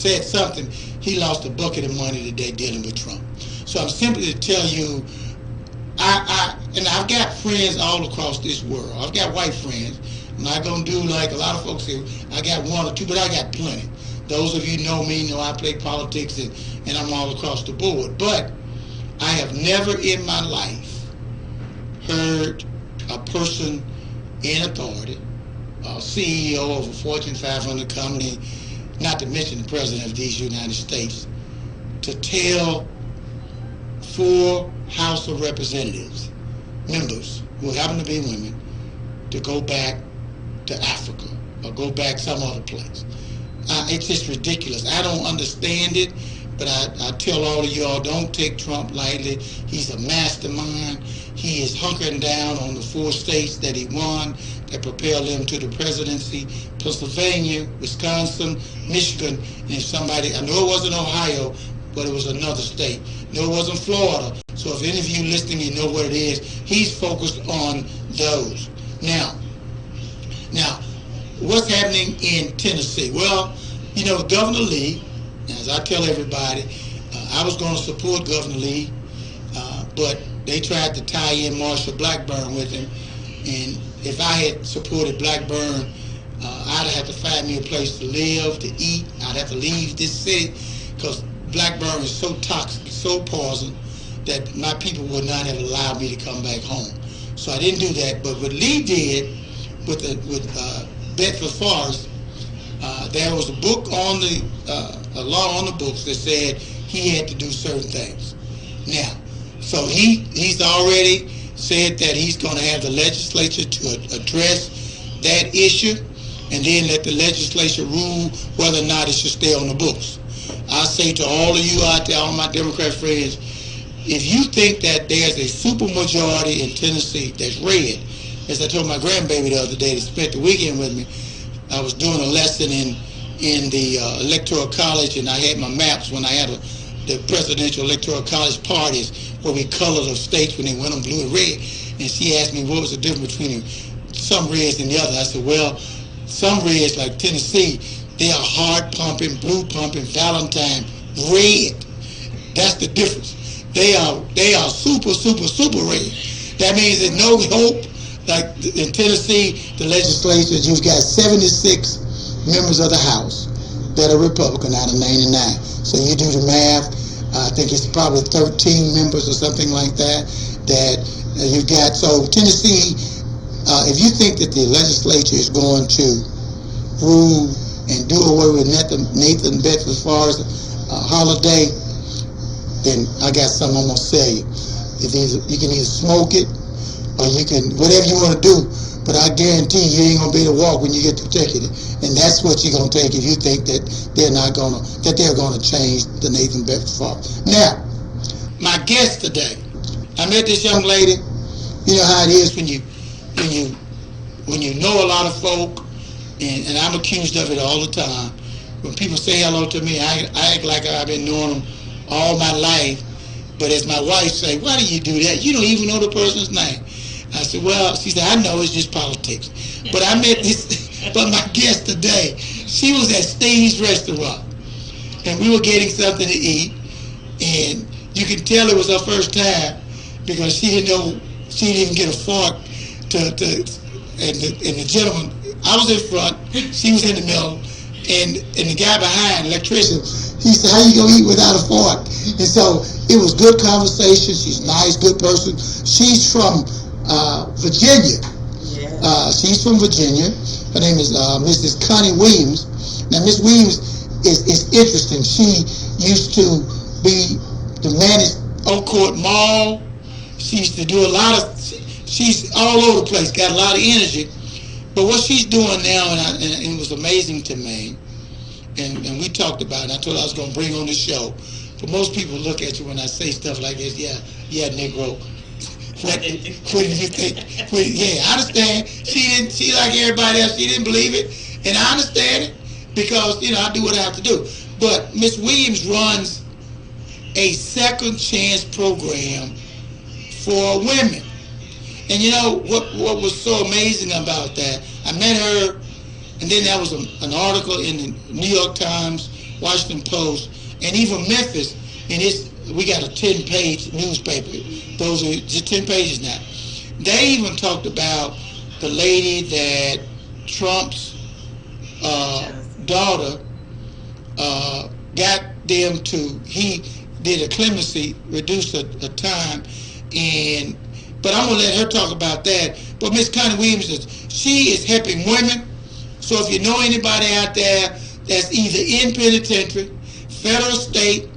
said something, he lost a bucket of money today dealing with Trump. So I'm simply to tell you, and I've got friends all across this world. I've got white friends. I'm not going to do like a lot of folks say, I got one or two, but I got plenty. Those of you know me, know I play politics, and I'm all across the board. But I have never in my life heard a person in authority, a CEO of a Fortune 500 company, not to mention the President of these United States, to tell 4 House of Representatives, members who happen to be women, to go back to Africa or go back some other place. It's just ridiculous. I don't understand it, but I tell all of y'all, don't take Trump lightly. He's a mastermind. He is hunkering down on the 4 states that he won that propelled him to the presidency: Pennsylvania, Wisconsin, Michigan, and if somebody, I know it wasn't Ohio, but it was another state. No, it wasn't Florida. So if any of you listening, you know what it is. He's focused on those. Now, what's happening in Tennessee? Well, you know, Governor Lee, as I tell everybody, I was going to support Governor Lee, but they tried to tie in Marsha Blackburn with him. And if I had supported Blackburn, I'd have to find me a place to live, to eat. I'd have to leave this city because Blackburn is so toxic, so poison, that my people would not have allowed me to come back home. So I didn't do that. But what Lee did with Bedford Forest, there was a book on a law on the books that said he had to do certain things. Now, so he's already said that he's going to have the legislature to address that issue, and then let the legislature rule whether or not it should stay on the books. I say to all of you out there, all my Democrat friends, if you think that there's a supermajority in Tennessee that's red, as I told my grandbaby the other day that spent the weekend with me, I was doing a lesson in the Electoral College, and I had my maps when I had the presidential Electoral College parties where we colored the states when they went on blue and red. And she asked me what was the difference between some reds and the other. I said, well, some reds like Tennessee, they are hard pumping, blue pumping, Valentine red. That's the difference. They are super, super, super red. That means there's no hope. Like in Tennessee, the legislature, you've got 76 members of the House that are Republican out of 99. So you do the math. I think it's probably 13 members or something like that you've got. So Tennessee, if you think that the legislature is going to rule and do away with Nathan Bedford Forrest holiday, then I got something I'm going to tell you. You can either smoke it or you can, whatever you want to do, but I guarantee you ain't going to be able to walk when you get the ticket. And that's what you're going to take if you think that they're going to change the Nathan Bedford Forrest. Now, my guest today, I met this young lady. You know how it is when you know a lot of folk, and I'm accused of it all the time. When people say hello to me, I act like I've been knowing them all my life. But as my wife say, why do you do that? You don't even know the person's name. I said, well, she said, I know, it's just politics. But I met but my guest today, she was at Steve's restaurant, and we were getting something to eat, and you can tell it was her first time because she didn't even get a fork and the gentleman, I was in front, she was in the middle, and the guy behind, electrician, he said, how you gonna eat without a fork? And so it was good conversation. She's a nice, good person. She's from Virginia. Yeah. She's from Virginia. Her name is Mrs. Connie Williams. Now, Miss Williams is interesting. She used to be the manage Oak Court Mall. She used to do a lot of. She's all over the place. Got a lot of energy. But what she's doing now, and it was amazing to me, and we talked about it. I told her I was going to bring on the show. But most people look at you when I say stuff like this. Yeah, Negro. What did you think? Yeah, I understand. She like everybody else, she didn't believe it. And I understand it because, I do what I have to do. But Miss Williams runs a second chance program for women. And what was so amazing about that, I met her, and then there was an article in the New York Times Washington Post, and even Memphis. And we got a 10-page newspaper. Those are just 10 pages now. They even talked about the lady that Trump's daughter got them to. He did a clemency, reduced the time, but I'm gonna let her talk about that. But Miss Connie Williams, she is helping women. So if you know anybody out there that's either in penitentiary, federal, state,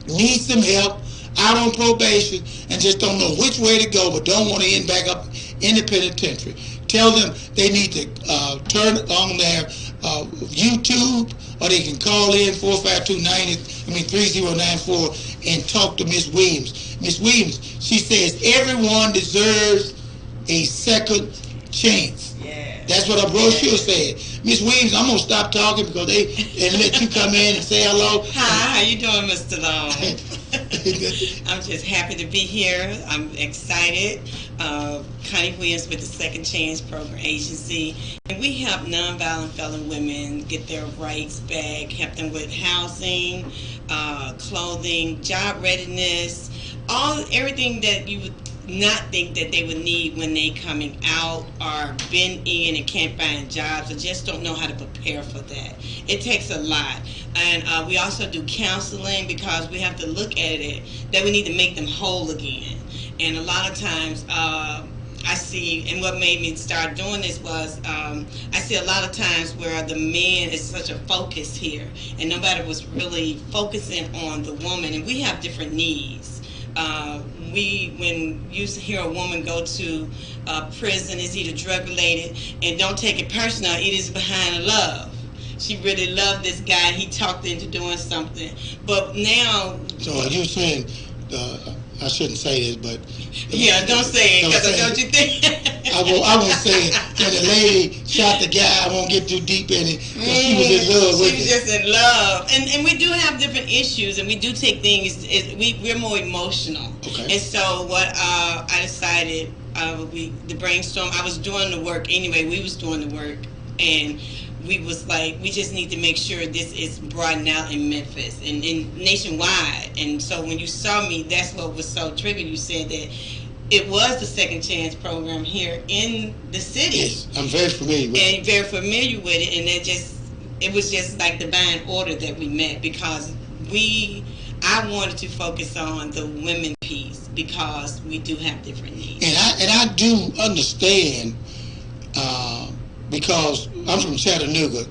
needs some help, out on probation, and just don't know which way to go, but don't want to end back up in the penitentiary, tell them they need to turn on their YouTube, or they can call in 452-3094 and talk to Miss Williams. Miss Williams, she says everyone deserves a second chance. Yeah. That's what our brochure said. Miss Williams, I'm gonna stop talking because and let you come in and say hello. Hi, how you doing, Mr. Long? I'm just happy to be here. I'm excited. Connie Williams with the Second Chance Program Agency. And we help nonviolent felon women get their rights back, help them with housing, clothing, job readiness, everything that you would not think that they would need when they coming out or been in and can't find jobs or just don't know how to prepare for that. It takes a lot. And we also do counseling because we have to look at it that we need to make them whole again. And a lot of times I see, and what made me start doing this was I see a lot of times where the man is such a focus here and nobody was really focusing on the woman, and we have different needs. When you hear a woman go to prison, it's either drug related, and don't take it personal, it is behind love. She really loved this guy, he talked her into doing something. But now... So are you saying, I shouldn't say this, but... Yeah, don't say it, because don't you think... I won't say it. When the lady shot the guy, I won't get too deep in it, because she was in love with him. She was just in love. And we do have different issues, and we do take things, we're more emotional. Okay. And so what I decided, the brainstorm, I was doing the work anyway, we was doing the work, and we was like, we just need to make sure this is broadened out in Memphis and nationwide. And so when you saw me, that's what was so triggered. You said that it was the Second Chance Program here in the city. Yes, I'm very familiar with it. And very familiar with it, and it was just like divine order that we met, because I wanted to focus on the women piece because we do have different needs. And I do understand, because I'm from Chattanooga,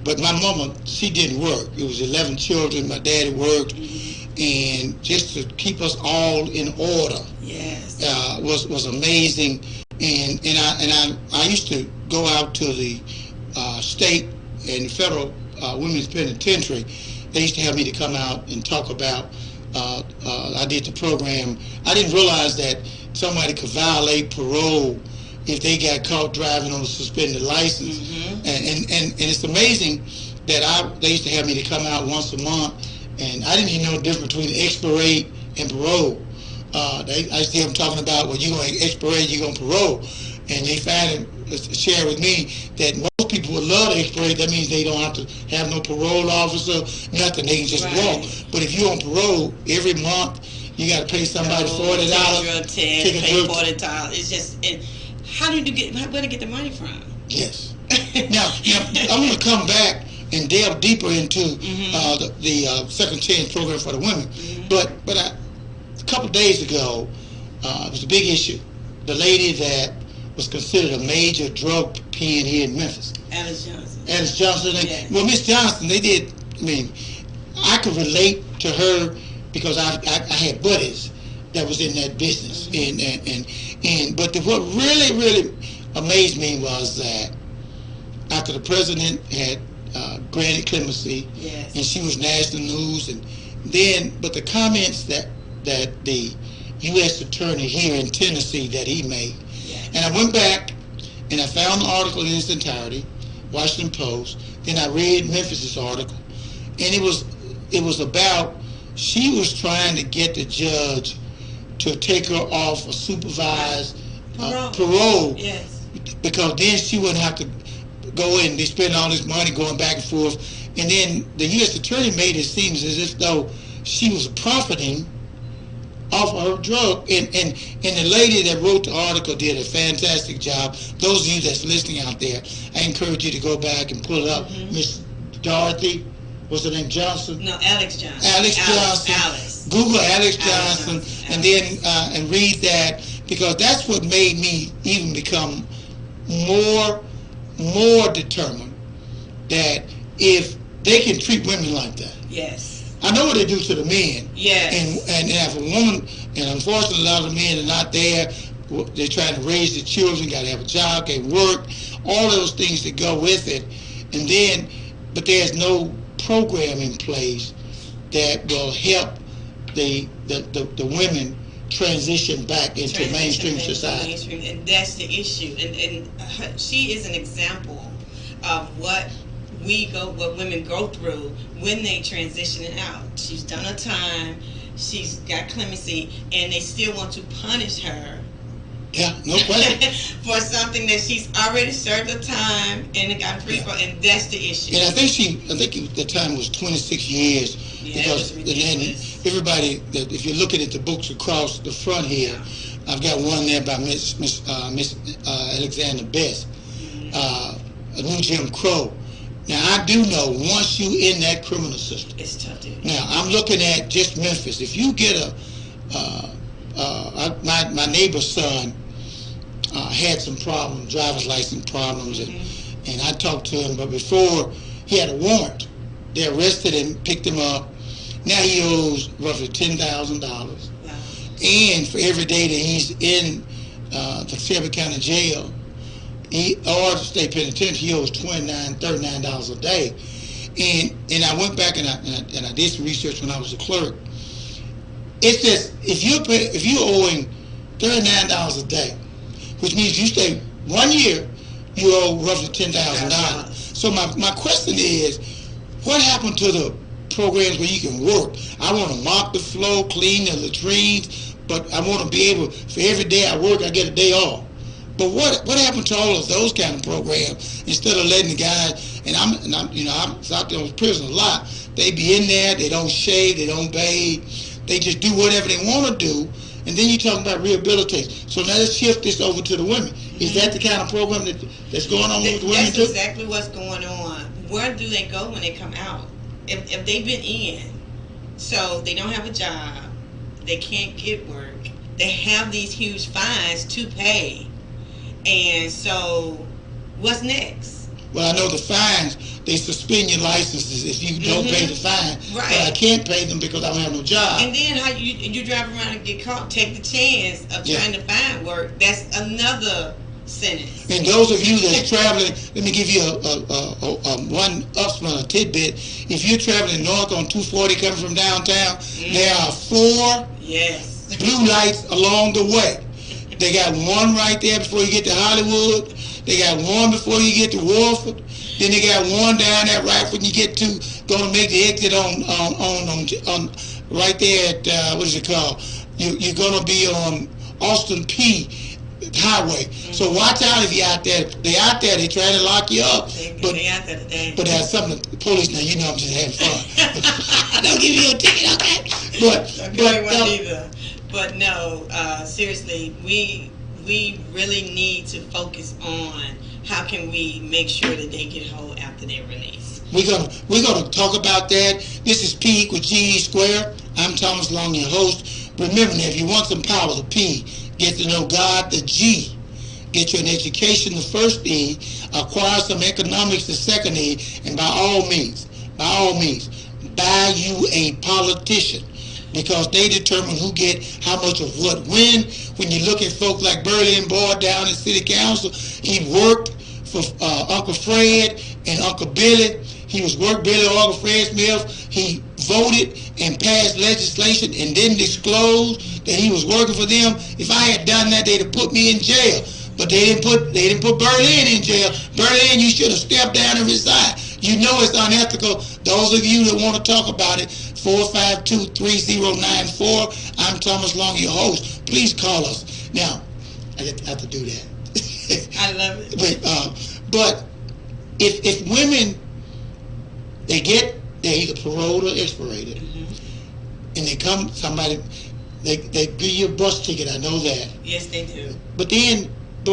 but my mama, she didn't work. It was 11 children. My daddy worked, and just to keep us all in order, yes, was amazing. And I used to go out to the state and federal women's penitentiary. They used to have me to come out and talk about. I did the program. I didn't realize that somebody could violate parole if they got caught driving on a suspended license. Mm-hmm. And it's amazing that they used to have me to come out once a month, and I didn't even know the difference between expirate and parole. I used to hear them talking about, well, you're going to expirate, you're going to parole. And they finally shared with me that most people would love to expirate. That means they don't have to have no parole officer, nothing. They can just walk. But if you're on parole, every month you got to pay somebody $40. Take a drug test, pay $40. It's just... How did you where to get the money from? Yes. Now I'm going to come back and delve deeper into the Second Chance Program for the women. Mm-hmm. But a couple of days ago, it was a big issue. The lady that was considered a major drug pen here in Memphis. Alice Johnson. Alice Johnson. Yes. Well, Miss Johnson, I could relate to her because I had buddies that was in that business. Mm-hmm. But what really amazed me was that after the president had granted clemency, yes, and she was national news, but the comments that the U.S. attorney here in Tennessee that he made, yes, and I went back and I found the article in its entirety, Washington Post. Then I read Memphis's article, and it was about, she was trying to get the judge to take her off a supervised parole, yes, because then she wouldn't have to go in and they spend all this money going back and forth And then the U.S. Attorney made it seem as if though she was profiting off of her drug. And the lady that wrote the article did a fantastic job. Those of you that's listening out there, I encourage you to go back and pull it up. Miss Dorothy, what's her name, Johnson? No, Alex Johnson. Alex Johnson. Alice. Google Alex Johnson, and then and read that, because that's what made me even become more determined that if they can treat women like that. Yes. I know what they do to the men. Yes. And if a woman, and unfortunately a lot of the men are not there, they're trying to raise their children, got to have a job, can work, all those things that go with it. And then, but there's no program in place that will help the women transition back into mainstream society. Mainstream, and that's the issue. And she is an example of what women go through when they transition out. She's done her time, she's got clemency, and they still want to punish her. Yeah, no question. For something that she's already served her time and got free for, and that's the issue. And I think the time was 26 years. Yeah, because then everybody, if you're looking at the books across the front here, I've got one there by Miss Alexander Best, A New Jim Crow. Now, I do know once you in that criminal system, it's tough to. Now, I'm looking at just Memphis. If you get my neighbor's son had some problems, driver's license problems, and I talked to him, but before he had a warrant, they arrested him, picked him up. Now he owes roughly $10,000. Wow. And for every day that he's in the Shelby County Jail, or the state penitentiary, he owes $39 a day. And I went back and I did some research when I was a clerk. It's just, if you're owing $39 a day, which means you stay 1 year, you owe roughly $10,000. So my question is, what happened to the programs where you can work? I want to mop the floor, clean the latrines, but I want to be able, for every day I work, I get a day off. But what happened to all of those kind of programs? Instead of letting the guys, and I'm out there in prison a lot, they be in there, they don't shave, they don't bathe, they just do whatever they want to do, and then you talk about rehabilitation. So now let's shift this over to the women. Is that the kind of program that's going on with the women too? That's exactly what's going on. Where do they go when they come out? If they've been in, so they don't have a job, they can't get work, they have these huge fines to pay, and so what's next? Well, I know the fines, they suspend your licenses if you don't pay the fine. Right. But I can't pay them because I don't have no job. And then how you drive around and get caught, take the chance of trying to find work. That's another sentence. And those of you that's traveling, let me give you one a tidbit. If you're traveling north on 240 coming from downtown, there are 4 blue lights along the way. They got one right there before you get to Hollywood. They got one before you get to Warford. Then they got one down there right when you get to going to make the exit on right there at what is it called? You're going to be on Austin P Highway. So watch out if you're out there. They out there. They trying to lock you up. They out there today. But there's something. The police now. You know I'm just having fun. Don't give you a ticket, okay? But no, seriously, we really need to focus on how can we make sure that they get whole after their release. We're gonna talk about that. This is P equals GE squared. I'm Thomas Long, your host. Remember that if you want some power, the P, get to know God, the G, get you an education, the first E, acquire some economics, the second E, and by all means, buy you a politician, because they determine who get how much of what when. When you look at folks like Burley and Boyd down in City Council, he worked for Uncle Fred and Uncle Billy. He was Billy or Uncle Fred Smith. He voted and passed legislation and didn't disclose that he was working for them. If I had done that, they'd have put me in jail. But they didn't put Berlin in jail. Berlin, you should have stepped down and resigned. You know it's unethical. Those of you that want to talk about it, 452-3094. I'm Thomas Long, your host. Please call us. Now, I have to do that. I love it. But if women they're either paroled or expirated, and they come they give you a bus ticket. I know that. Yes, they do. But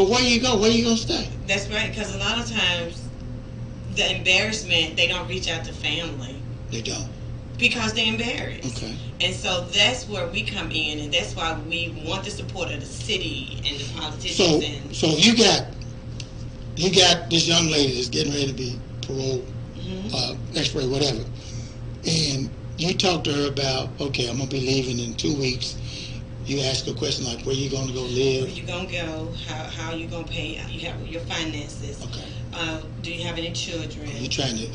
where you go? Where you gonna stay? That's right, because a lot of times the embarrassment, they don't reach out to family. They don't. Because they're embarrassed. Okay. And so that's where we come in, and that's why we want the support of the city and the politicians. So you got this young lady that's getting ready to be paroled, expert, whatever, and you talk to her about, okay, I'm gonna be leaving in 2 weeks. You ask her a question like, where you gonna go live? Where you gonna go? How you gonna pay? You have your finances. Okay. Do you have any children? I'm trying to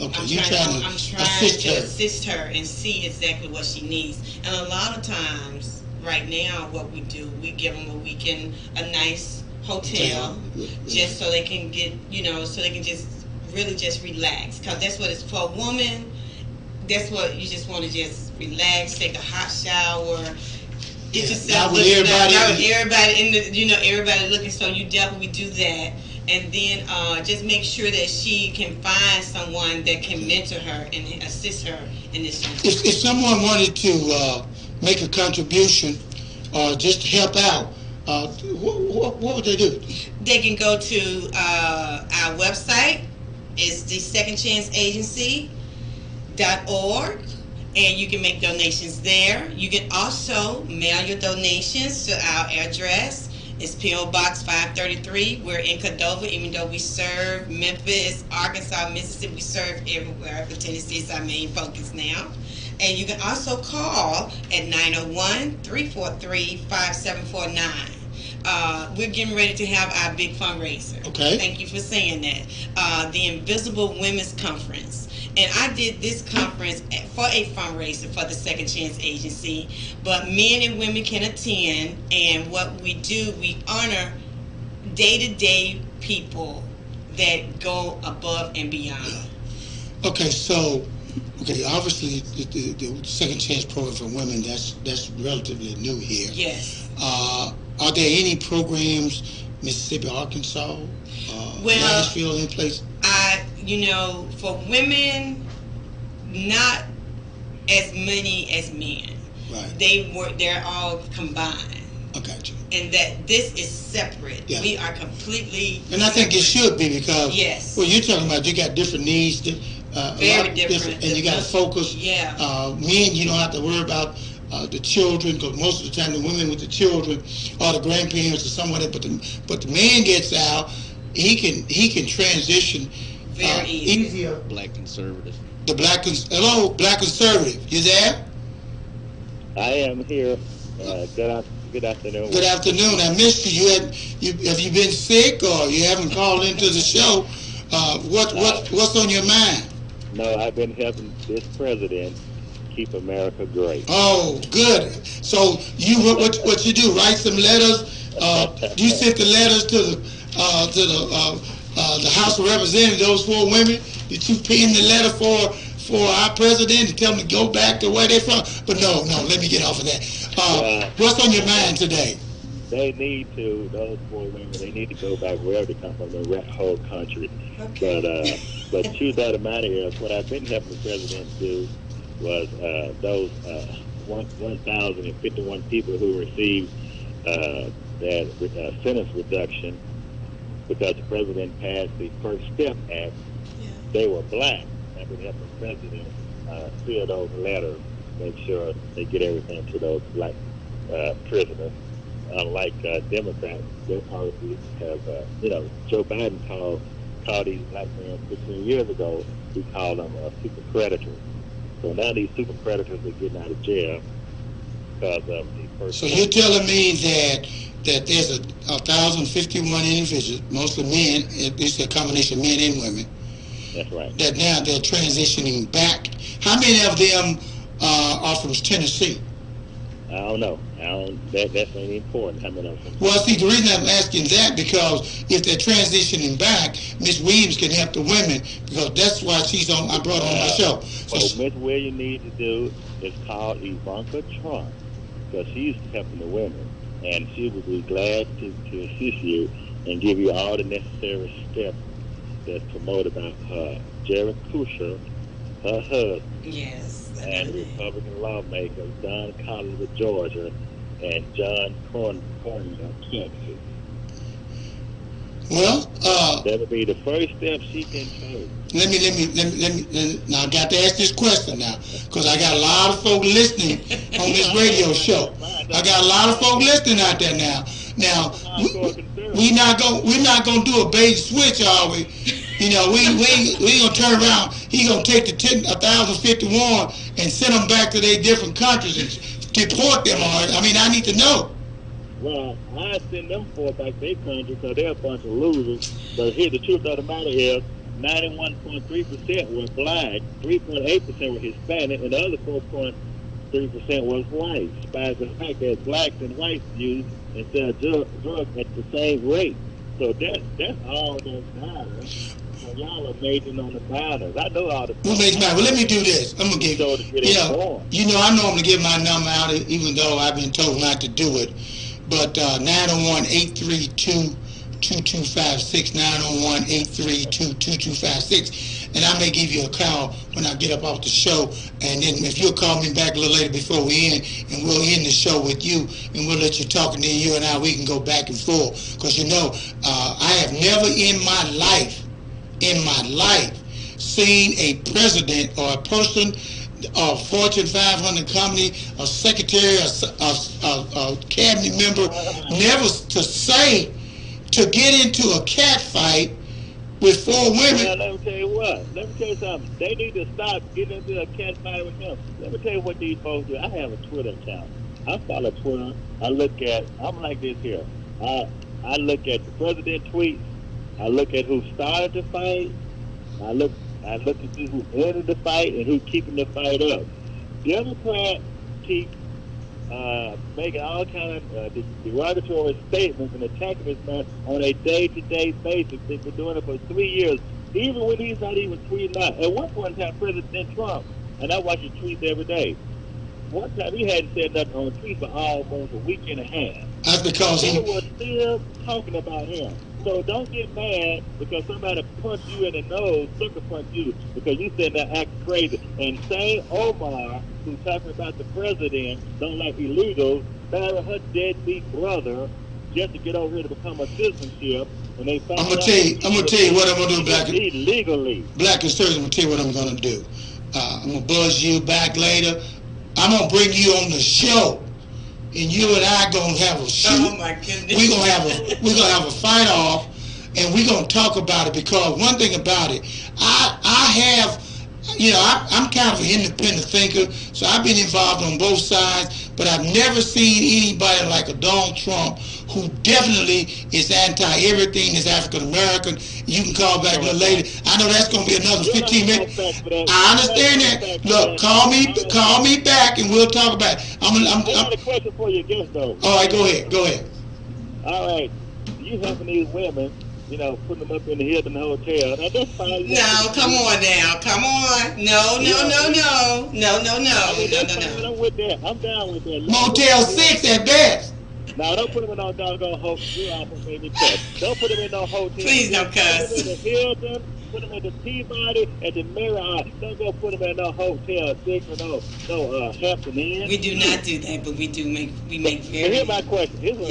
assist her and see exactly what she needs. And a lot of times, right now, what we do, we give them a weekend, a nice hotel, just so they can get, so they can just really just relax. Because that's what it's for. A woman, that's what you just want to just relax, take a hot shower. Get yourself looking everybody in the, everybody looking. So you definitely do that. And then just make sure that she can find someone that can mentor her and assist her in this. If someone wanted to make a contribution or just to help out, what would they do? They can go to our website. It's the secondchanceagency.org, and you can make donations there. You can also mail your donations to our address. It's P.O. Box 533. We're in Cordova, even though we serve Memphis, Arkansas, Mississippi. We serve everywhere, but Tennessee is our main focus now. And you can also call at 901-343-5749. We're getting ready to have our big fundraiser. Okay. Thank you for saying that. The Invisible Women's Conference. And I did this conference for a fundraiser for the Second Chance Agency, but men and women can attend, and what we do, we honor day-to-day people that go above and beyond. Okay, so, obviously the Second Chance program for women, that's relatively new here. Yes. Are there any programs, Mississippi, Arkansas, Nashville, in place? For women, not as many as men. Right. They're all combined. I got you. And that this is separate. Yeah. We are completely And I think it should be because yes. You're talking about you got different needs, very different, and you got to focus. Yeah. Men, you don't have to worry about the children, because most of the time the women with the children are the grandparents or someone. But the man gets out, he can transition very easier. Black conservative. Black conservative. You there? I am here. Good afternoon. Good afternoon. I missed you. Have you been sick or you haven't called into the show? What's on your mind? No, I've been helping this president keep America great. Oh, good. So what you do? Write some letters. You sent the letters to the House of Representatives. Those 4 women. Did you pen the letter for our president and tell them to go back to where they're from? But no. Let me get off of that. What's on your mind today? They need to. Those 4 women. They need to go back wherever they come from, the whole country. Okay. But choose that amount of years. What I've been helping the president do was those 1,051 people who received that sentence reduction because the president passed the First Step Act. Yeah. They were black. I've been helping the president fill those letters, make sure they get everything to those black prisoners. Unlike Democrats, their policies have, Joe Biden called these black men 15 years ago. He called them super predators. So now these super predators are getting out of jail because of the first. So you're telling me that there's 1,051 individuals, mostly men. It's a combination of men and women. That's right. That now they're transitioning back. How many of them are from Tennessee? I don't know. That's ain't important. How many of them? Well, see, the reason I'm asking that because if they're transitioning back, Miss Williams can help the women because that's why I brought her on my show. So what Miss Williams needs to do is call Ivanka Trump because she's helping the women, and she would be glad to assist you and give you all the necessary steps that's promoted by Jared Kushner, her husband, Yes. and Republican lawmakers Don Collins of Georgia and John Cornyn of Texas. Well, that'll be the first step she can take. Let me. Now I got to ask this question now, because I got a lot of folk listening on this radio show. I got a lot of folk listening out there now. Now we're not gonna do a bait and switch, are we? You know, we gonna turn around. He gonna take the 1,051 and send them back to their different countries and deport them. I mean, I need to know. Well, I send them four back to their country because they're a bunch of losers. But here, the truth of the matter is, 91.3% were black, 3.8% were Hispanic, and the other 4.3% was white. Despite the fact that blacks and whites use instead of drugs at the same rate. So that's all that matters. So y'all are majoring on the matters. I know all the. What makes matter? Well, let me do this. I'm gonna give I normally give my number out, even though I've been told not to do it. But 901-832-2256, 901-832-2256, and I may give you a call when I get up off the show, and then if you'll call me back a little later before we end, and we'll end the show with you, and we'll let you talk, and then you and I, we can go back and forth, because you know, I have never in my life, seen a president or a person, a Fortune 500 company, a secretary, a cabinet member, never to get into a cat fight with four women. Well, let me tell you what. Let me tell you something. They need to stop getting into a cat fight with him. Let me tell you what these folks do. I have a Twitter account. I follow Twitter. I'm like this here. I look at the president tweets. I look at who started the fight. I look to see who ended the fight and who keeping the fight up. Democrats keep making all kind of derogatory statements and attacking this man on a day-to-day basis. They've been doing it for 3 years, even when he's not even tweeting out. At one point in time, President Trump, and I watch his tweets every day, one time he hadn't said nothing on tweet for almost a week and a half. That's because they were still talking about him. So don't get mad because somebody punched you in the nose, sucker punched you because you said that act crazy. And same Omar, who's talking about the president, don't like illegals, married her deadbeat brother just to get over here to become a citizenship. And they I'm gonna tell you what I'm gonna do, Black. Legally. Black and Sturgeon, I'm gonna tell you what I'm gonna do. I'm gonna buzz you back later. I'm gonna bring you on the show. And you and I gonna have a shoot. Oh my goodness. We're gonna have a fight off, and we're gonna talk about it, because one thing about it, I have, you know, I'm kind of an independent thinker, so I've been involved on both sides, but I've never seen anybody like a Donald Trump who definitely is anti-everything that's African-American. You can call back a little later. I know that's going to be another 15 minutes. I understand that. Look, call me back and we'll talk about it. I got a question for you again, though. All right, go ahead. All right. You helping these women, you know, putting them up in the Hilton Hotel. Now, that's fine. No, come on now. Come on. No. I'm with that. I'm down with that. Motel 6 at best. Now, don't put them in no doggone hotel. Don't put them in no hotel. Please don't cuss. Put them in the Hilton. Put them in the Peabody and the Marriott. Don't go put them in no hotel 6 or no Hampton Inn. We do not do that, but we make very. But here's my question. Here's my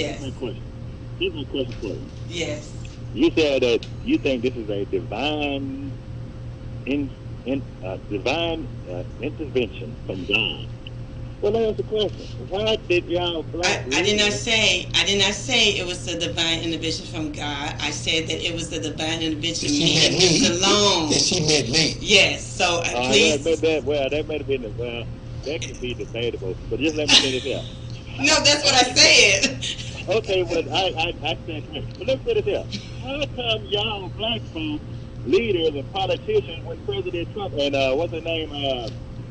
question for you. Yes. You said that you think this is a divine intervention from God. Well, answer the question. Why did y'all black? I did not say it was the divine intervention from God. I said that it was the divine intervention me alone. That she met me. Yes. So please. That may have been that could be debatable. But just let me say this out. No, that's what I said. Okay, well, I said that. But let's say this out. How come y'all black folks, leaders and politicians, when President Trump and what's her name,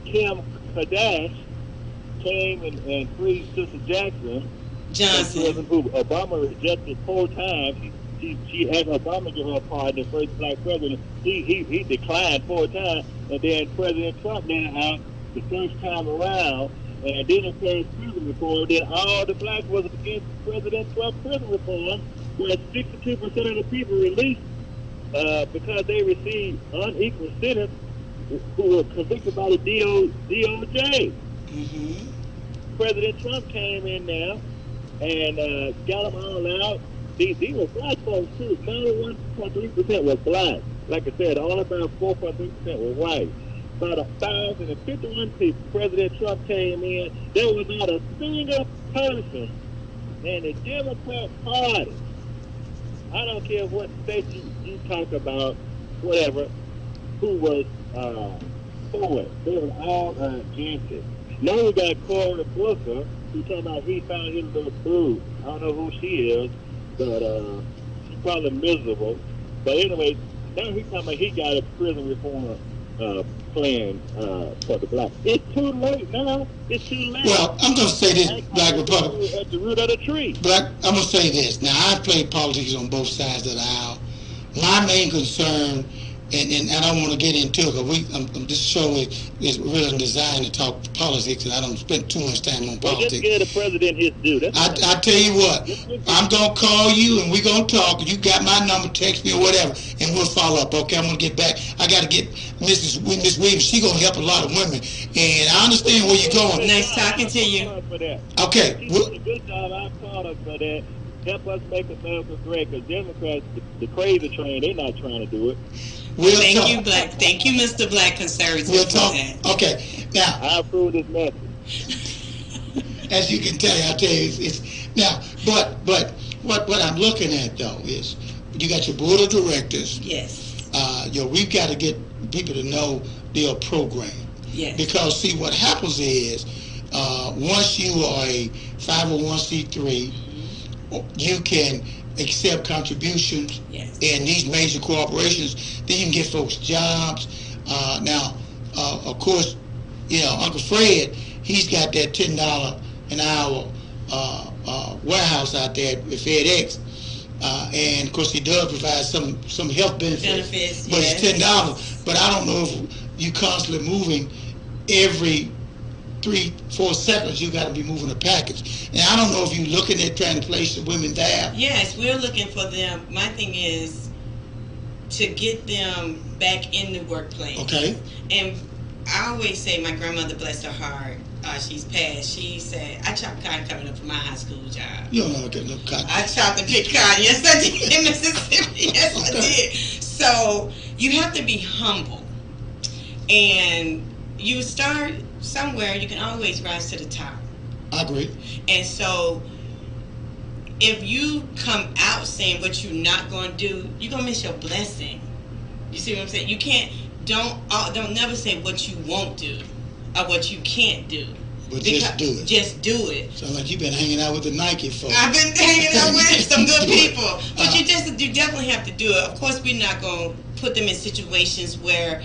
Kim Kardashian, came and freed Sister Johnson, who Obama rejected 4 times. She had Obama give her a pardon, the first black president. He declined 4 times, and then President Trump let her out the first time around, and then it came prison reform. Then all the blacks was against President Trump's prison reform, where 62% of the people released because they received unequal sentence who were convicted by the DOJ. Mm-hmm. President Trump came in now and got them all out. These were black folks too. 91.3% was black. Like I said, all about 4.3% were white. About 1,051 people. President Trump came in. There was not a single person in the Democrat Party. I don't care what state you talk about, whatever, who was for it. They were all against it. Now we got Cory Booker, who talking about he found his little boo. I don't know who she is, but she's probably miserable. But anyway, now he's talking about he got a prison reform plan for the black. It's too late now. It's too late. Well, I'm going to say this, Black Republican. At the root of the tree. Black, I'm going to say this. Now, I've played politics on both sides of the aisle. My main concern, and I don't want to get into it, because this show is really designed to talk politics, and I don't spend too much time on Well, politics. just give the president his due. I tell you what, I'm going to call you, and we're going to talk. You got my number, text me or whatever, and we'll follow up. Okay, I'm going to get back. I got to get Miss Williams. She's going to help a lot of women, and I understand where you're going. Nice talking to you. Okay. She's doing a good job. I applaud her for that. Help us make America great, because Democrats, the crazy train, they're not trying to do it. We'll Thank talk. you, Black. Thank you, Mr. Black Conservative. We'll for talk. that. Okay. Now, I approve this message. as you can tell, I tell you, it's now. But what I'm looking at though is you got your board of directors. Yes. We've got to get people to know their program. Yes. Because see, what happens is once you are a 501c3, you can accept contributions in these major corporations. Then you can get folks jobs. Now, of course, Uncle Fred, he's got that $10 an hour warehouse out there at FedEx. And of course, he does provide some health benefits, but yes. It's $10. But I don't know if you constantly moving every 3-4 seconds. You got to be moving a package, and I don't know if you're looking at trying to place the women there. Yes, we're looking for them. My thing is to get them back in the workplace. Okay. And I always say, my grandmother, bless her heart, she's passed. She said, I chopped cotton coming up from my high school job. You don't know what no cotton. I chopped and picked cotton. Yes, I did in Mississippi. Yes, I did. So you have to be humble, and you start somewhere. You can always rise to the top. I agree. And so if you come out saying what you're not going to do, you're going to miss your blessing. You see what I'm saying? You can't, don't never say what you won't do or what you can't do. But just do it. Just do it. Sounds like you've been hanging out with the Nike folks. I've been hanging out with some good people. But you definitely have to do it. Of course, we're not going to put them in situations where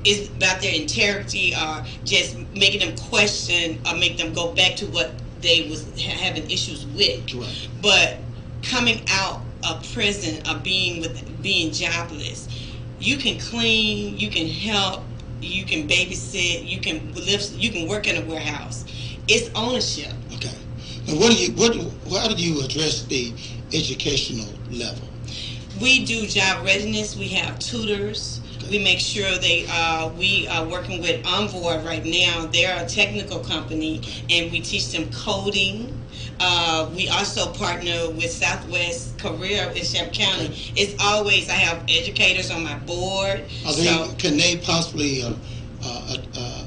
it's about their integrity or just making them question or make them go back to what they was having issues with. Right. But coming out of prison or being jobless, you can clean, you can help, you can babysit, you can lift, you can work in a warehouse. It's ownership. Okay. Now, how do you address the educational level? We do job readiness. We have tutors. We make sure we are working with Envoy right now. They're a technical company, and we teach them coding. We also partner with Southwest Career in Shep County. It's always, I have educators on my board. Can they possibly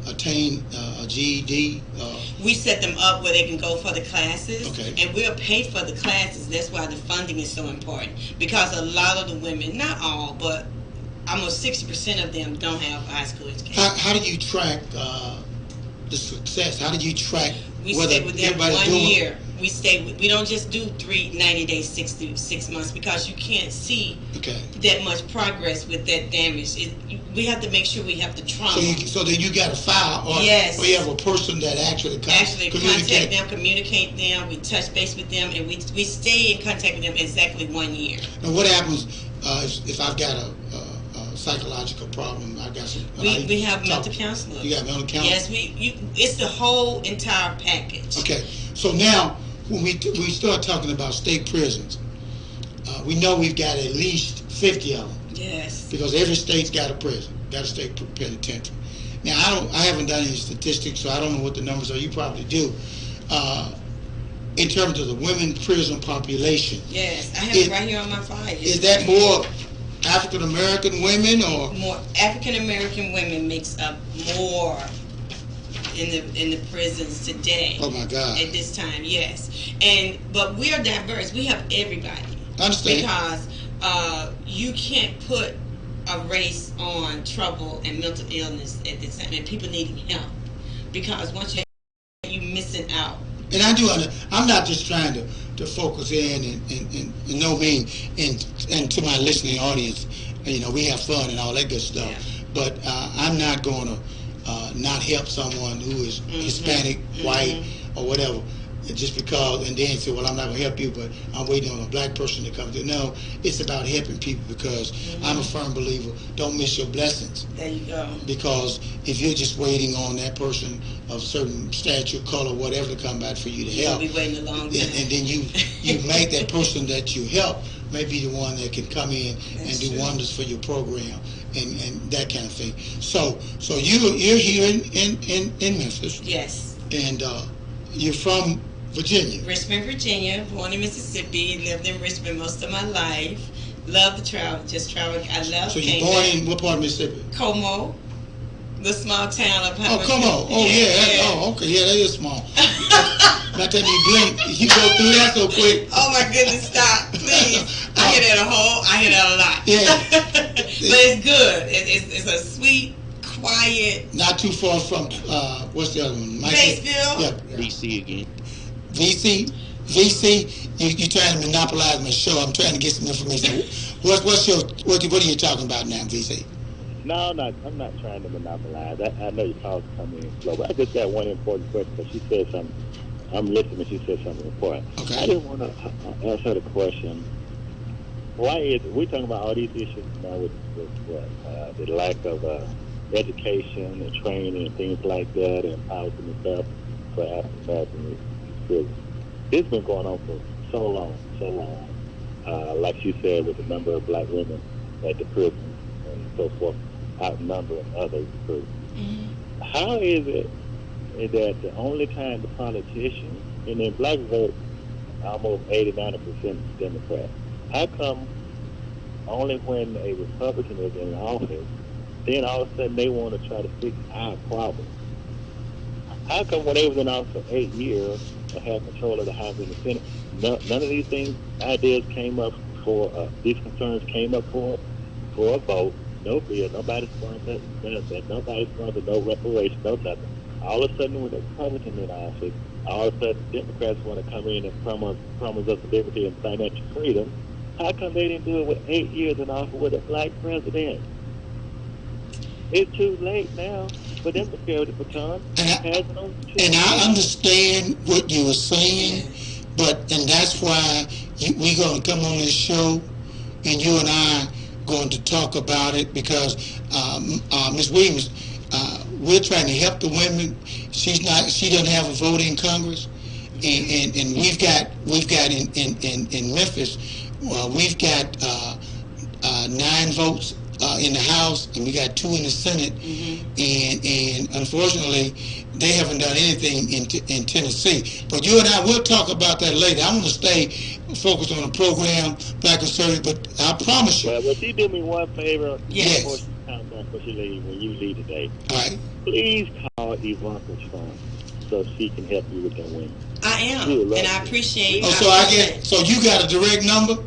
attain a GED? We set them up where they can go for the classes, okay. And we'll pay for the classes. That's why the funding is so important, because a lot of the women, not all, but almost 60% of them don't have high school education. How do you track the success? How do you track we whether stay with them everybody's 1 doing year. We don't just do 90 days, 6 months, because you can't see that much progress with that damage. We have to make sure we have the trauma. So then you got a file, or you have a person that actually contact them, communicate them. We touch base with them, and we stay in contact with them exactly 1 year. Now, what happens if I've got a psychological problem? I got some. We have mental counselors. You got mental counselors. Yes, it's the whole entire package. Okay, so now when we start talking about state prisons, we know we've got at least 50 of them. Yes. Because every state's got a prison. got a state penitentiary. Now, I haven't done any statistics, so I don't know what the numbers are. You probably do. In terms of the women prison population. Yes, I have it right here on my file. Is that more African American women or more African American women makes up more in the prisons today? Oh my God! At this time, yes, but we are diverse. We have everybody. I understand. Because you can't put a race on trouble and mental illness at this time, and people needing help. Because once you're missing out. And I do. I'm not just trying to focus in and no mean and to my listening audience, you know, we have fun and all that good stuff. Yeah. But I'm not going to not help someone who is Hispanic, white, or whatever, just because, and then say, well, I'm not going to help you, but I'm waiting on a black person to come through. No, it's about helping people because I'm a firm believer. Don't miss your blessings. There you go. Because if you're just waiting on that person of certain stature, color, whatever to come back for you to help, you'll be waiting a long time. And then you make that person that you help may be the one that can come in and do wonders for your program and that kind of thing. So you're here in Memphis. Yes. And you're from Virginia. Richmond, Virginia. Born in Mississippi. Lived in Richmond most of my life. Love to travel. Just travel. I love. So you're born in what part of Mississippi? Como, the small town of. Oh, Como. Oh, yeah. Oh, okay. Yeah, that is small. By the time you blink, you go through that so quick. Oh my goodness! Stop, please. I hear that a lot. Yeah. But it's good. It's a sweet, quiet. Not too far from what's the other one? Batesville. Yeah. DC again. VC, you trying to monopolize my show. I'm trying to get some information. What are you talking about now, VC? No, I'm not trying to monopolize. I know your calls come in slow, but I just got one important question because she said something. I'm listening. She said something important. Okay. I just want to ask her the question. Why is it, we're talking about all these issues now with the lack of education and training and things like that and housing and stuff for African Americans. This has been going on for so long. Like you said, with the number of black women at the prison and so forth, outnumbering others in prison. How is it that the only time the politicians, and then black vote, almost 80-90% Democrat, how come only when a Republican is in office, then all of a sudden they want to try to fix our problems? How come when they was in office for 8 years and had control of the House and the Senate, none of these things, ideas came up for, these concerns came up for a vote, no bill, nobody sponsored benefit, nobody sponsored no reparation, no nothing. All of a sudden when the Republican in office, all of a sudden Democrats want to come in and promise us liberty and financial freedom. How come they didn't do it with 8 years in office with a black president? It's too late now for them to carry the baton. And I understand what you were saying, and that's why we're going to come on this show, and you and I going to talk about it because Ms. Williams, we're trying to help the women. She doesn't have a vote in Congress, and we've got in Memphis, we've got 9 votes in the House, and we got 2 in the Senate, and unfortunately, they haven't done anything in Tennessee. But you and I will talk about that later. I want to stay focused on the program, Black Conservative, but I promise you. Well, would you do me one favor? Yes. Before you leave, when you leave today, all right. Please call Ivanka's phone so she can help you with that women. I am, and I appreciate. So you got a direct number?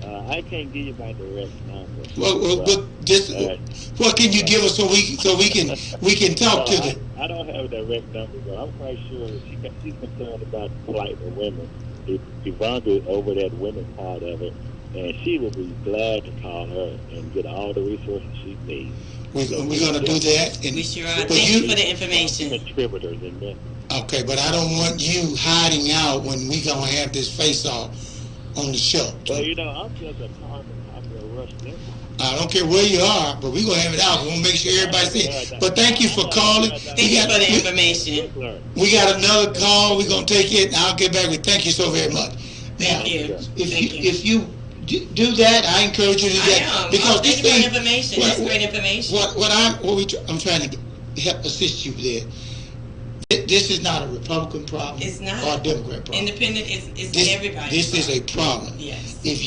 I can't give you my direct number. What can you give us so we can talk to them? I don't have a direct number, but I'm quite sure she's concerned about the plight of women. Ivanka is over that women part of it, and she will be glad to call her and get all the resources she needs. We're going to do that. We sure are. Thank you for the information. Contributors in there. Okay, but I don't want you hiding out when we're going to have this face-off on the show. Well, I'm just a popular Rush Limbaugh. I don't care where you are, but we're going to have it out. We're going to make sure everybody sees. But thank you for calling. Thank you for the information. We got another call. We're going to take it, and I'll get back with you. Thank you so very much. Thank you. If you do that. I encourage you to do that. I am. Because this great thing, information. That's great information. I'm trying to help assist you there. This is not a Republican problem. It's not. Or a Democrat problem. Independent is everybody. This is a problem. Yes. If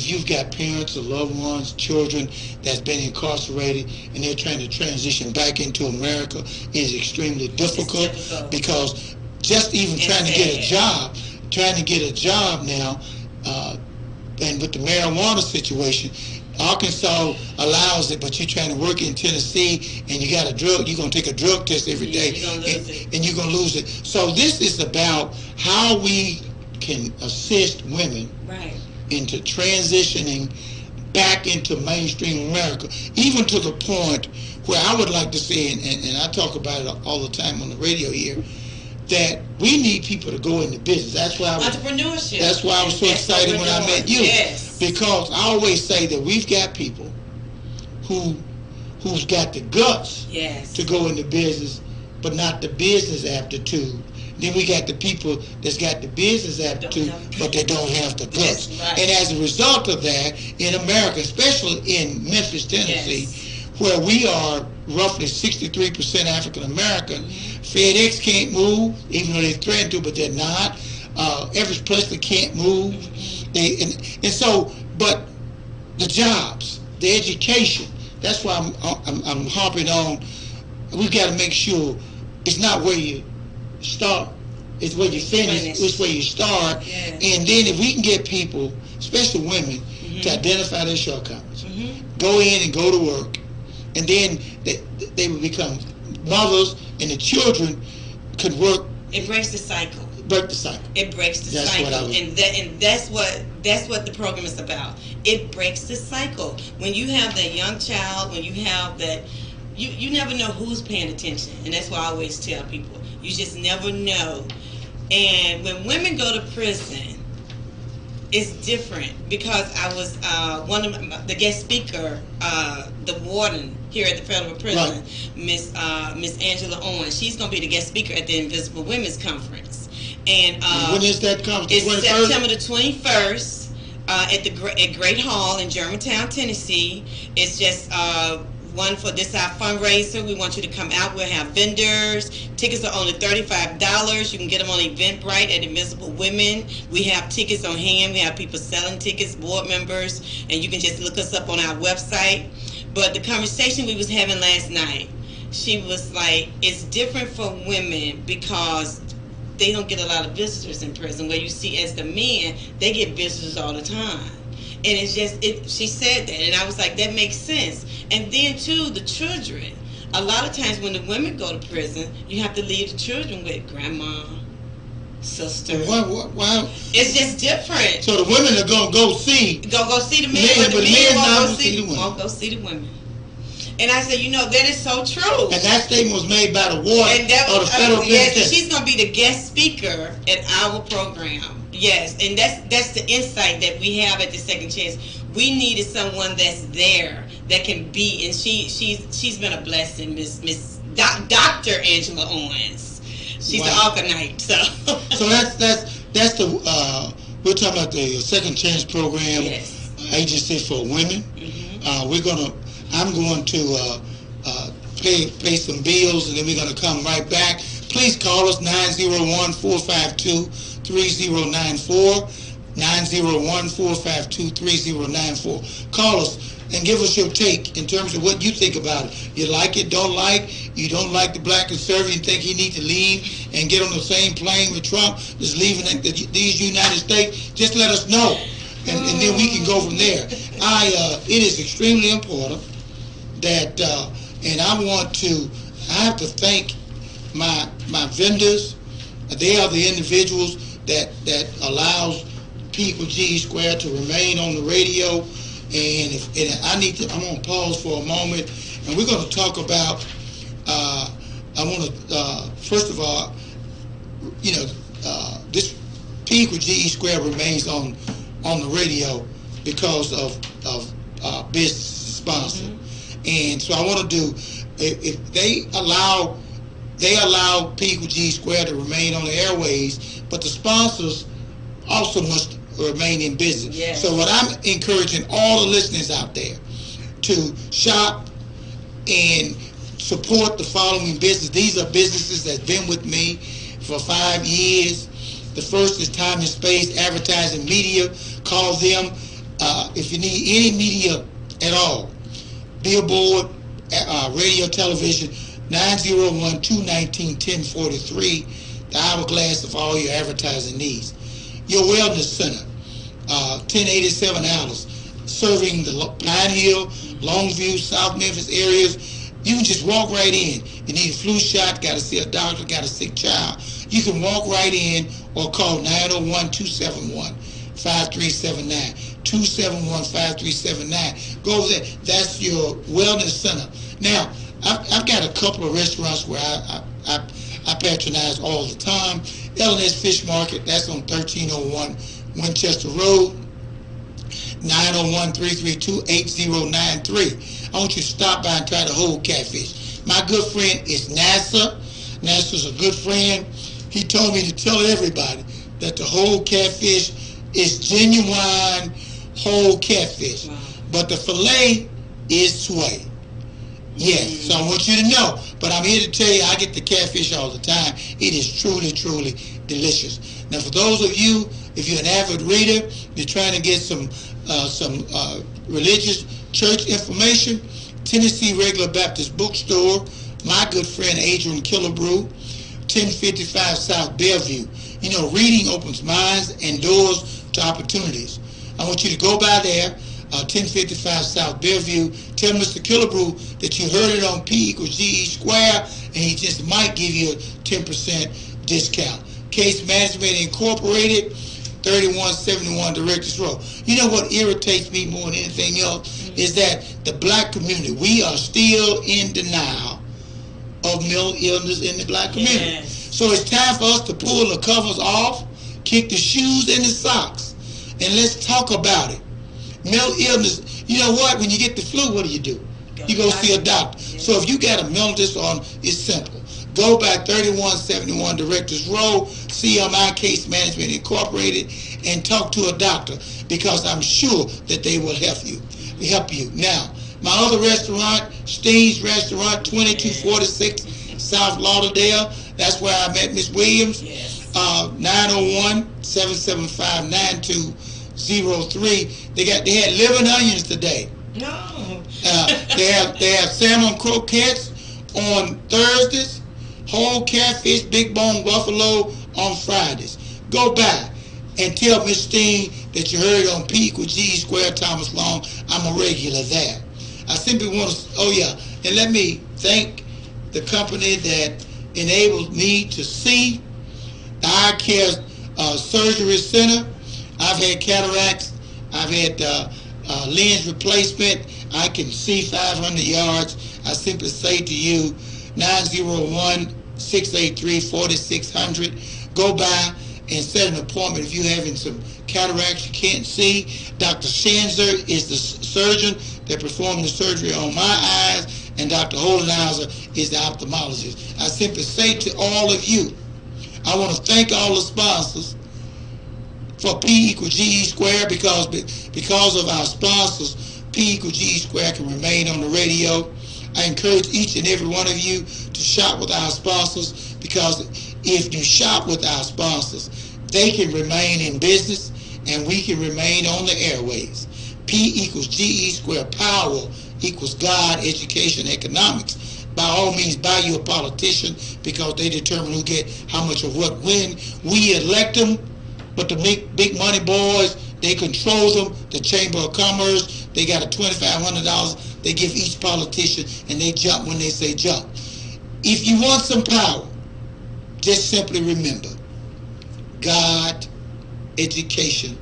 you've got parents or loved ones, children that's been incarcerated and they're trying to transition back into America, it is extremely difficult. Because just even trying to get a job now, and with the marijuana situation, Arkansas allows it, but you're trying to work in Tennessee and you got a drug, you're going to take a drug test every day, and you're going to lose it. So this is about how we can assist women into transitioning back into mainstream America, even to the point where I would like to say, and I talk about it all the time on the radio here, that we need people to go into business. That's why entrepreneurship. That's why I was so excited when I met you. Yes. Because I always say that we've got people who's got the guts to go into business, but not the business aptitude. Then we got the people that's got the business aptitude, but they don't have the guts. Right. And as a result of that, in America, especially in Memphis, Tennessee, where we are roughly 63% African American, FedEx can't move, even though they threaten to, but they're not. Every place they can't move. And so, but the jobs, the education, that's why I'm harping on, we've got to make sure it's not where you start, it's where you finish, it's where you start. And then if we can get people, especially women, to identify their shortcomings, go in and go to work, and then they will become mothers, and the children could work. It breaks the cycle. Break the cycle. It breaks the cycle, and that's what the program is about. It breaks the cycle. When you have that young child, when you have that, you never know who's paying attention, and that's why I always tell people, you just never know. And when women go to prison, it's different, because I was one of the guest speaker, the warden here at the federal prison, Miss Angela Owens. She's going to be the guest speaker at the Invisible Women's Conference. And when is that conference? It's September the 21st at Great Hall in Germantown, Tennessee. It's just one for this our fundraiser. We want you to come out. We'll have vendors. Tickets are only $35. You can get them on Eventbrite at Invisible Women. We have tickets on hand. We have people selling tickets, board members, and you can just look us up on our website. But the conversation we was having last night, she was like, it's different for women because they don't get a lot of visitors in prison, where you see as the men, they get visitors all the time. And it's just, she said that, and I was like, that makes sense. And then, too, the children. A lot of times when the women go to prison, you have to leave the children with grandma, sister. Well, it's just different. So the women are going to go see. Go see the men, but the men won't go see the women. And I said, that is so true. And that statement was made by the warden of the federal prison. Yes, she's going to be the guest speaker at our program. Yes, and that's the insight that we have at the Second Chance. We needed someone that's there that can be, and she's been a blessing, Miss Dr. Angela Owens. She's an Alkanite, so. So that's the we're talking about the Second Chance program, agency for women. I'm going to pay some bills, and then we're going to come right back. Please call us 901-452-3094, 901-452-3094. Call us and give us your take in terms of what you think about it. You like it, don't like, you don't like the black conservative, you think he needs to leave and get on the same plane with Trump that's leaving these United States, just let us know. And then we can go from there. It is extremely important that, and I have to thank my vendors. They are the individuals that allows P equals G squared to remain on the radio. And I'm going to pause for a moment, and we're going to talk about, first of all, this P equals G squared remains on the radio because of business sponsor. And so I want to do, if they allow P equals G squared to remain on the airways, but the sponsors also must remain in business. Yes. So what I'm encouraging all the listeners out there to shop and support the following business. These are businesses that's been with me for 5 years. The first is Time and Space Advertising Media. Call them if you need any media at all. Billboard, radio, television, 901-219-1043, the hourglass of all your advertising needs. Your Wellness Center, 1087 Alice, serving the Pine Hill, Longview, South Memphis areas. You can just walk right in. You need a flu shot, got to see a doctor, got a sick child. You can walk right in or call 901-271-5379. 271-5379. Go over there. That's your Wellness Center. Now, I've got a couple of restaurants where I patronize all the time. L&S Fish Market, that's on 1301 Winchester Road, 901-332-8093. I want you to stop by and try the whole catfish. My good friend is NASA. NASA's a good friend. He told me to tell everybody that the whole catfish is genuine whole catfish. Wow. But the fillet is sway. Yes, so I want you to know. But I'm here to tell you, I get the catfish all the time. It is truly, truly delicious. Now, for those of you, if you're an avid reader, you're trying to get some religious church information, Tennessee Regular Baptist Bookstore, my good friend Adrian Killebrew, 1055 South Bellevue. You know, reading opens minds and doors to opportunities. I want you to go by there, 1055 South Bellevue. Tell Mr. Killebrew that you heard it on P equals GE square, and he just might give you a 10% discount. Case Management Incorporated, 3171 Directors Road. You know what irritates me more than anything else is that the black community, we are still in denial of mental illness in the black community. Yes. So it's time for us to pull the covers off, kick the shoes and the socks, and let's talk about it. Mental illness, you know what? When you get the flu, what do? You go see a doctor. Yes. So if you got a mental disorder, it's simple. Go by 3171 Directors Road, CMI Case Management Incorporated, and talk to a doctor, because I'm sure that they will help you. Now, my other restaurant, Steen's Restaurant, 2246 South Lauderdale. That's where I met Miss Williams. Yes. 901-775-9203. They had liver and onions today. No. They have salmon croquettes on Thursdays, whole catfish, big bone buffalo on Fridays. Go by and tell Miss Steen that you heard it on P equals G square Thomas Long. I'm a regular there. I simply want to, and let me thank the company that enabled me to see the Eye Care Surgery Center. I've had cataracts. I've had lens replacement. I can see 500 yards. I simply say to you, 901-683-4600. Go by and set an appointment if you're having some cataracts you can't see. Dr. Schanzer is the surgeon that performed the surgery on my eyes, and Dr. Holenhauser is the ophthalmologist. I simply say to all of you, I want to thank all the sponsors for P equals GE square, because of our sponsors, P equals GE square can remain on the radio. I encourage each and every one of you to shop with our sponsors, because if you shop with our sponsors, they can remain in business and we can remain on the airways. P equals GE square, power equals God, education, economics. By all means, buy you a politician, because they determine who get how much of what when. We elect them, but the big money boys, they control them. The Chamber of Commerce, they got a $2,500 they give each politician, and they jump when they say jump. If you want some power, just simply remember God, education,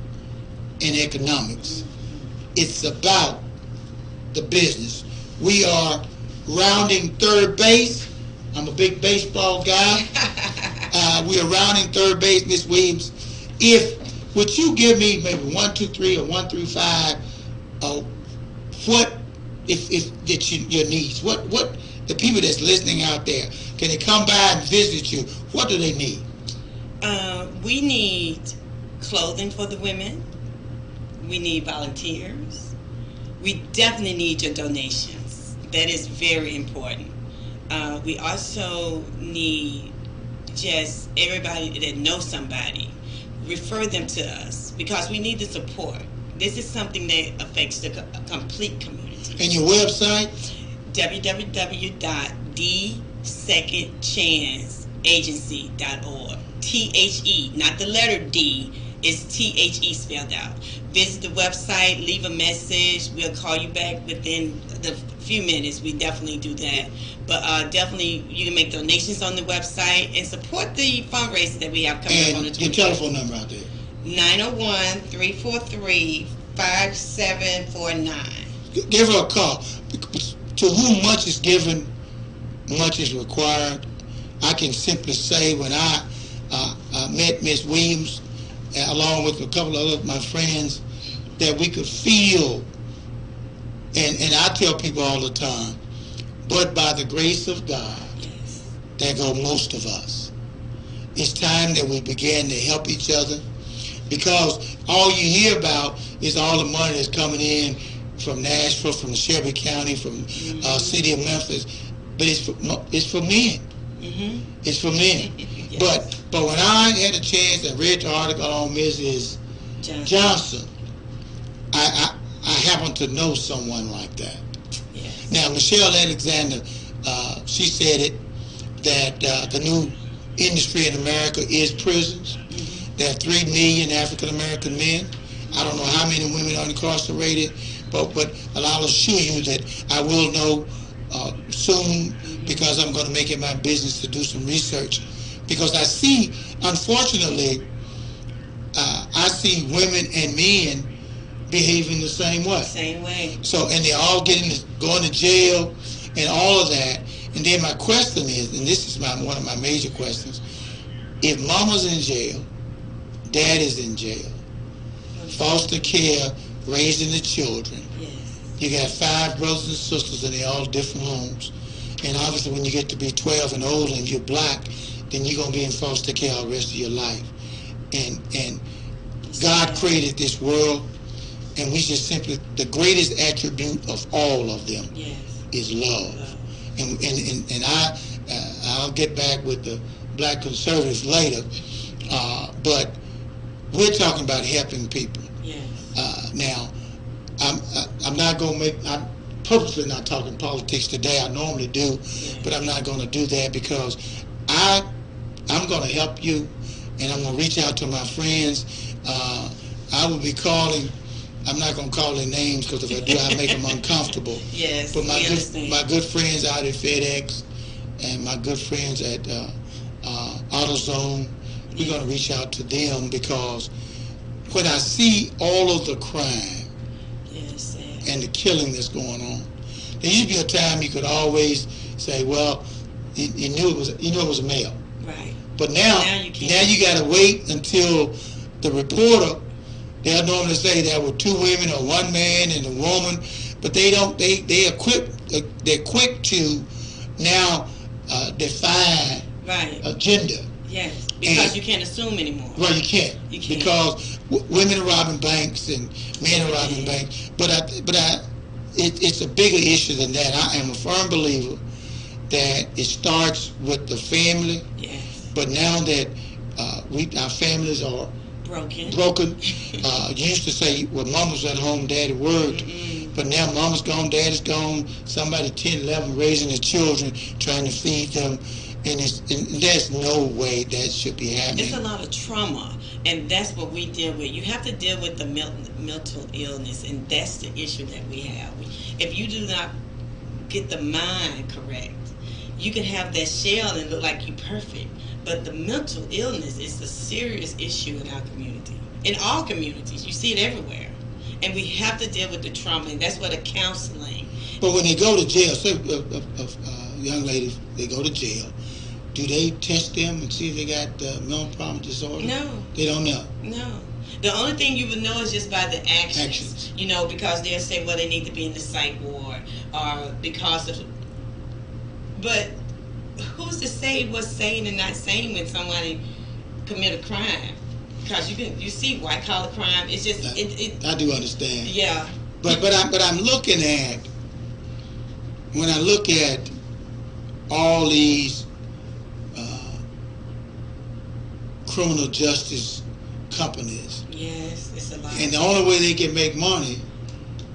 and economics. It's about the business. We are rounding third base. I'm a big baseball guy. We are rounding third base, Miss Williams. Would you give me maybe 1, 2, 3, or 1 through 5? What if your needs? What the people that's listening out there, can they come by and visit you? What do they need? We need clothing for the women. We need volunteers. We definitely need your donations. That is very important. We also need just everybody that knows somebody, refer them to us because we need the support. This is something that affects the complete community. And your website? www.thesecondchanceagency.org. THE, not the letter D, it's THE spelled out. Visit the website, leave a message. We'll call you back within the few minutes. We definitely do that. But definitely, you can make donations on the website and support the fundraiser that we have coming up on the 20th. And your telephone number out there? 901-343-5749. Give her a call. To whom much is given, much is required. I can simply say when I met Miss Williams, along with a couple of my friends, that we could feel, and I tell people all the time, but by the grace of God, there go most of us. It's time that we begin to help each other, because all you hear about is all the money that's coming in from Nashville, from Shelby County, from city of Memphis, but it's for men. It's for men. Yes. But when I had a chance and read the article on Mrs. Johnson, I happen to know someone like that. Yes. Now, Michelle Alexander, she said it, that the new industry in America is prisons. There are 3 million African American men. I don't know how many women are incarcerated, but I'll assure you that I will know soon, because I'm going to make it my business to do some research. Because I see, unfortunately, I see women and men behaving the same way. Same way. So, and they're all going to jail and all of that. And then my question is, and this is one of my major questions, if mama's in jail, dad is in jail, foster care, raising the children, you got 5 brothers and sisters and they're all different homes. And obviously when you get to be 12 and older and you're black, then you're going to be in foster care all the rest of your life. And God created this world, and we just simply, the greatest attribute of all of them is love. And I'll get back with the black conservatives later, but we're talking about helping people. Now, I'm not going to I'm purposely not talking politics today. I normally do, but I'm not going to do that, because I'm going to help you, and I'm going to reach out to my friends. I will be calling. I'm not going to call their names, because if I do, I make them uncomfortable. Yes, but my good friends out at FedEx and my good friends at AutoZone, we're going to reach out to them, because when I see all of the crime and the killing that's going on, there used to be a time you could always say, well, you knew it was a male. Right. But now you got to wait until the reporter. They'll normally say there were 2 women or 1 man and a woman, but they don't. They're quick to now define a gender. Yes, because you can't assume anymore. Well, you can't. Because women are robbing banks and men are robbing banks. But it's a bigger issue than that. I am a firm believer that it starts with the family. Yes. But now that our families are broken. You used to say, well, mama's at home, daddy worked. But now mama's gone, daddy's gone, somebody 10, 11 raising the children, trying to feed them. And there's no way that should be happening. It's a lot of trauma, and that's what we deal with. You have to deal with the mental illness, and that's the issue that we have. If you do not get the mind correct, you can have that shell and look like you're perfect. But the mental illness is a serious issue in our community. In all communities, you see it everywhere. And we have to deal with the trauma, and that's what the counseling. But when they go to jail, say young ladies, they go to jail, do they test them and see if they got mental problem disorder? No. They don't know? No. The only thing you would know is just by the actions. You know, because they'll say, well, they need to be in the psych ward, or because of... But who's to say what's sane and not sane when somebody commit a crime? because you see white collar crime. It's just I do understand. Yeah. But I'm looking at, when I look at all these criminal justice companies, yes, it's a lot. and the only way they can make money,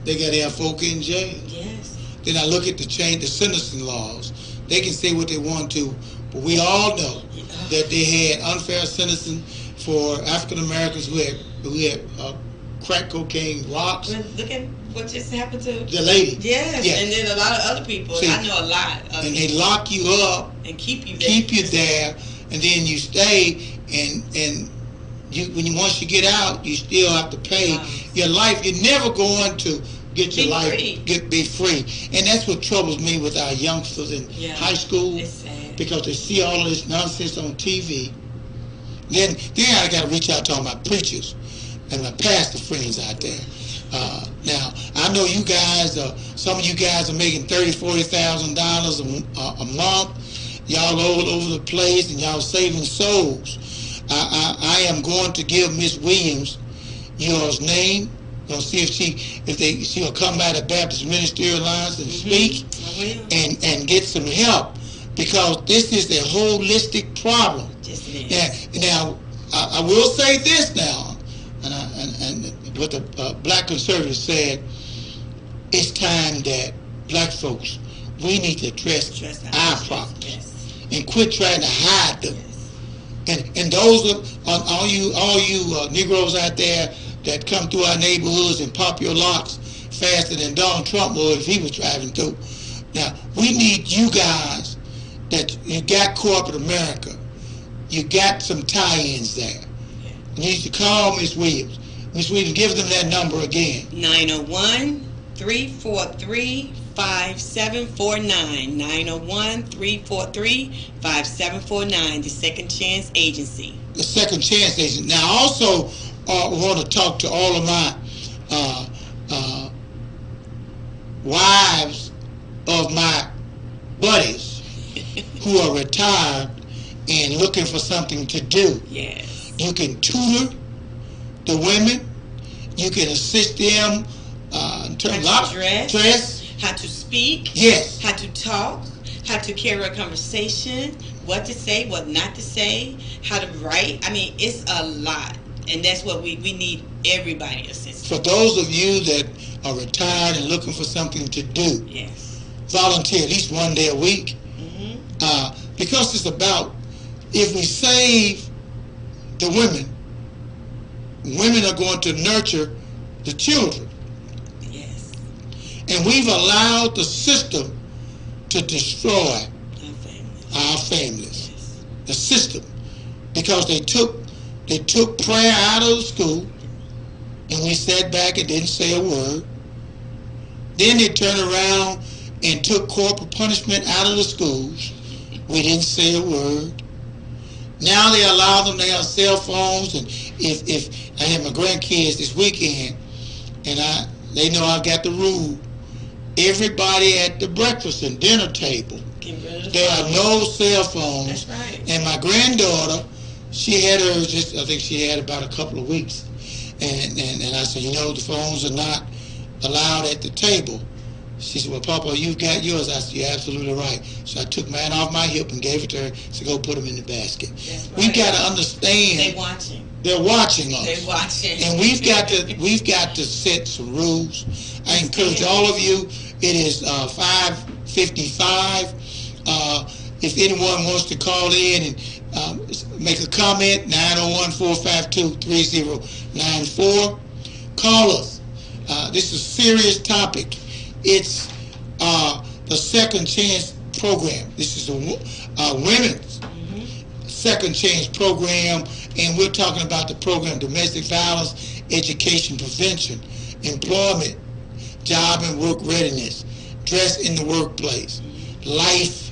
they got to have folk in jail. Yes. Then I look at the sentencing laws. They can say what they want to, but we all know that they had unfair sentencing for African Americans who had crack cocaine rocks. But look at what just happened to The lady. Yes, and then a lot of other people. See, I know a lot of and they lock you up and keep you there, and then you stay, and you once you get out, you still have to pay your life. You're never going to get your life be free, and that's what troubles me with our youngsters in high school. It's sad. Because they see all of this nonsense on TV. Then I got to reach out to all my preachers and my pastor friends out there. Now I know you guys. Some of you guys are making $30,000-$40,000 a month. Y'all all over the place, and y'all saving souls. I am going to give Miss Williams yours name. Gonna see if she'll come by the Baptist Ministerial Alliance and speak and get some help, because this is a holistic problem. Yes, it is. Now I will say this now, and what the black conservatives said, it's time that black folks, we need to address our problems and quit trying to hide them. And those all you Negroes out there that come through our neighborhoods and pop your locks faster than Donald Trump would if he was driving through. Now, we need you guys that you got corporate America. You got some tie-ins there. You need to call Miss Williams. Miss Williams, give them that number again. 901-343-5749. 901-343-5749. The Second Chance Agency. The Second Chance Agency. Now, also, want to talk to all of my wives of my buddies who are retired and looking for something to do. Yes. You can tutor the women. You can assist them in terms of dress, how to speak, yes, how to talk, how to carry a conversation, what to say, what not to say, how to write. I mean, it's a lot. And that's what we need everybody assistance. For those of you that are retired and looking for something to do, yes, volunteer at least one day a week. Because it's about, if we save the women are going to nurture the children. Yes. And we've allowed the system to destroy our families. Yes. The system. Because they took prayer out of the school, and we sat back and didn't say a word. Then they turned around and took corporal punishment out of the schools. We didn't say a word. Now they allow them to have cell phones, and if I had my grandkids this weekend, and they know I got the rule. Everybody at the breakfast and dinner table, there are no cell phones. That's right. And my granddaughter, she had hers just, I think she had about a couple of weeks. And I said, the phones are not allowed at the table. She said, well, Papa, you've got yours. I said, you're absolutely right. So I took mine off my hip and gave it to her. Said, go put them in the basket. That's right. We've got to understand. They're watching. They're watching us. They're watching. And we've got to set some rules. I encourage all of you. It is 5:55. If anyone wants to call in and make a comment, 901-452-3094. Call us. This is a serious topic. It's the Second Chance program. This is a women's Second Chance program, and we're talking about the program: domestic violence, education prevention, employment, job and work readiness, dress in the workplace, life,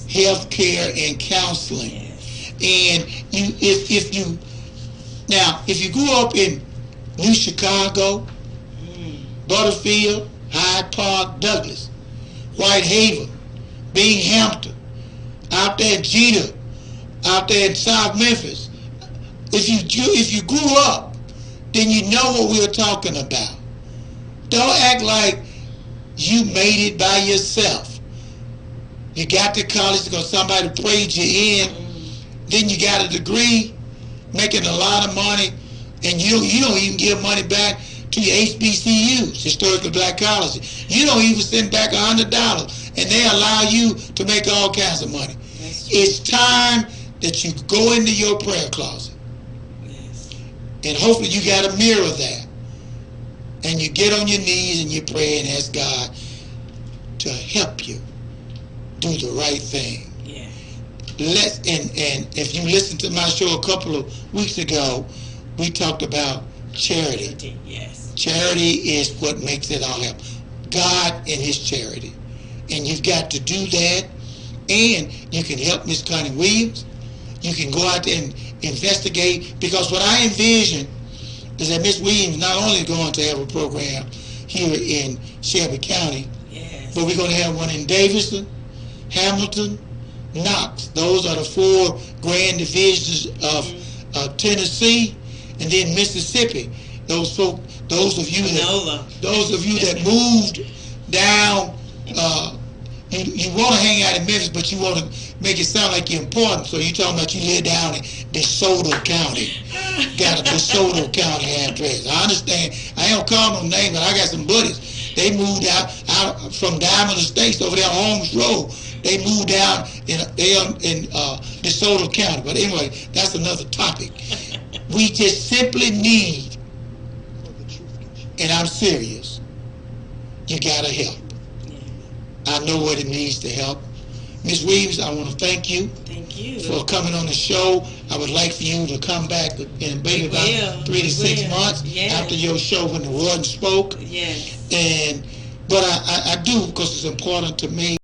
health care, and counseling. And if you grew up in New Chicago, Butterfield, Hyde Park, Douglas, Whitehaven, Binghamton, out there in Jeter, out there in South Memphis, If you grew up, then you know what we're talking about. Don't act like you made it by yourself. You got to college because somebody prayed you in. Then you got a degree, making a lot of money, and you don't even give money back to your HBCUs, historically black colleges. You don't even send back $100, and they allow you to make all kinds of money. It's time that you go into your prayer closet. Yes. And hopefully you got a mirror there. And you get on your knees and you pray and ask God to help you do the right thing. Yeah. And if you listened to my show a couple of weeks ago, we talked about charity. Yes. Charity is what makes it all happen. God and his charity. And you've got to do that. And you can help Miss Connie Williams. You can go out there and investigate, because what I envision is that Miss Williams not only going to have a program here in Shelby County, yes, but we're going to have one in Davidson, Hamilton, Knox. Those are the 4 grand divisions of Tennessee, and then Mississippi. Those of you that moved down. You want to hang out in Memphis, but you want to make it sound like you're important. So you're talking about you live down in DeSoto County. Got a DeSoto County address. I understand. I ain't call no name, but I got some buddies. They moved out from Diamond Estates over there on Holmes Road. They moved down in DeSoto County. But anyway, that's another topic. We just simply need, and I'm serious, you got to help. I know what it means to help. Ms. Williams, I want to thank you. Thank you for coming on the show. I would like for you to come back in maybe about 3 to 6 months after your show when the Warden spoke. Yes. But I do, because it's important to me.